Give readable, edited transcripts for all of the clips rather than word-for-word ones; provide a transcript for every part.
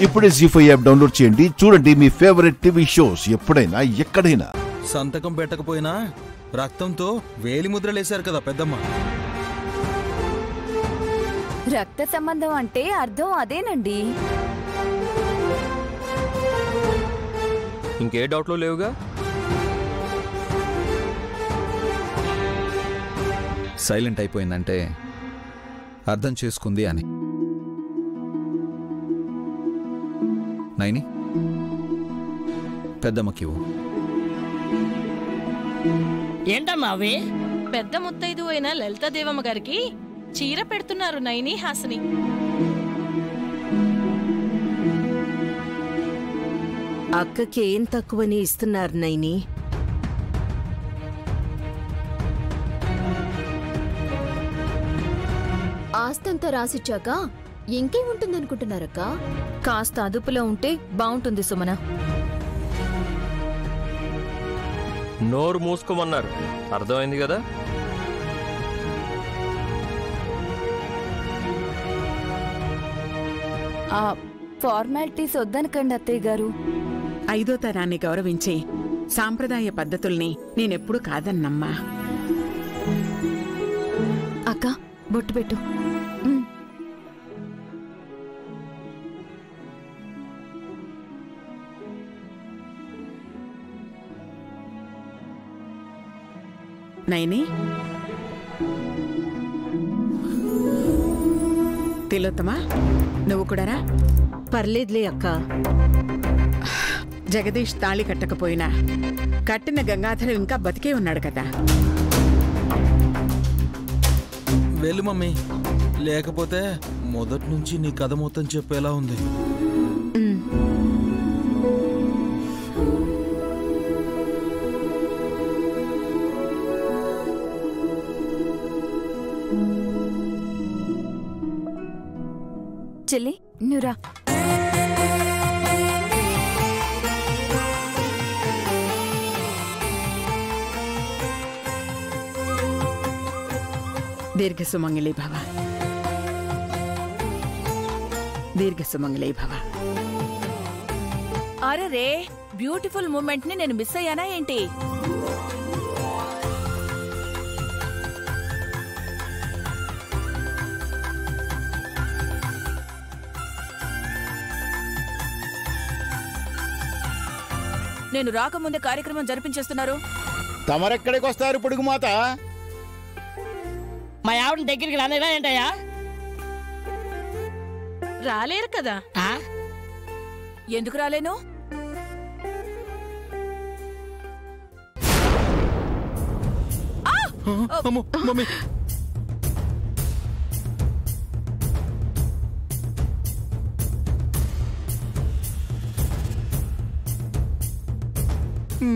ఇప్పుడే జీ5 app download చేయండి. చూడండి మీ ఫేవరెట్ టీవీ షోస్ ఎప్పుడైనా ఎక్కడైనా. సంతకం పెట్టకపోయినా రక్తంతో వేలి ముద్రలేశారు కదా పెద్దమ్మ. రక్త సంబంధం అంటే అర్థం అదేనండి. ఇంకే డౌట్లు లేవుగా? సైలెంట్ అయిపోయిందంటే అర్థం చేసుకుంది అని. నైని, పెద్దమ్మకివు. ఏంటమ్మా అవి? పెద్ద ముత్తైదు అయిన లలితాదేవమ్మ గారికి చీర పెడుతున్నారు నైని, హాసిని. అక్కకి ఏం తక్కువని ఇస్తున్నారు నైని? ఆస్తంతా రాసిచ్చాక ఇంకేముంటుందనుకుంటున్నారక్క? కాస్త అదుపులో ఉంటే బాగుంటుంది సుమన. నోరు మూసుకోమన్నారు, అర్థమైంది కదా? ఆ ఫార్మాలిటీస్ వద్దనకండి అత్తయ్య గారు. 5వ తరాన్ని గౌరవించే సాంప్రదాయ పద్ధతుల్ని నేనెప్పుడు కాదన్నమ్మా. అక్క బొట్టు పెట్టు. నైని, తిలోత్తమా నువ్వు కూడారా? పర్లేదులే అక్క. జగదీష్ తాళి కట్టకపోయినా కట్టిన గంగాధరం ఇంకా బతికే ఉన్నాడు కదా. వెళ్ళు మమ్మీ, లేకపోతే మొదటి నుంచి నీ కథ మొత్తం చెప్పేలా ఉంది. చెల్లి నువ్వురా. దీర్ఘ సుమంగళి భవ, దీర్ఘ సుమంగళి భవ. అరే, బ్యూటిఫుల్ మూమెంట్ ని నేను మిస్ అయ్యానా ఏంటి? నేను రాకముందే కార్యక్రమం జరిపించేస్తున్నారు. తమరెక్కడికి వస్తారు పొడుగు మాత? మా ఆవిడ దగ్గరికి రానేరా ఏంటయ్యా? రాలేరు కదా. ఎందుకు రాలేను? మమ్మీ,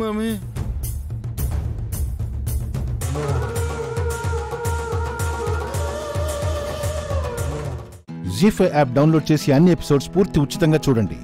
మమ్మీ జీ5 యాప్ డౌన్లోడ్ చేసి అన్ని ఎపిసోడ్స్ పూర్తి ఉచితంగా చూడండి.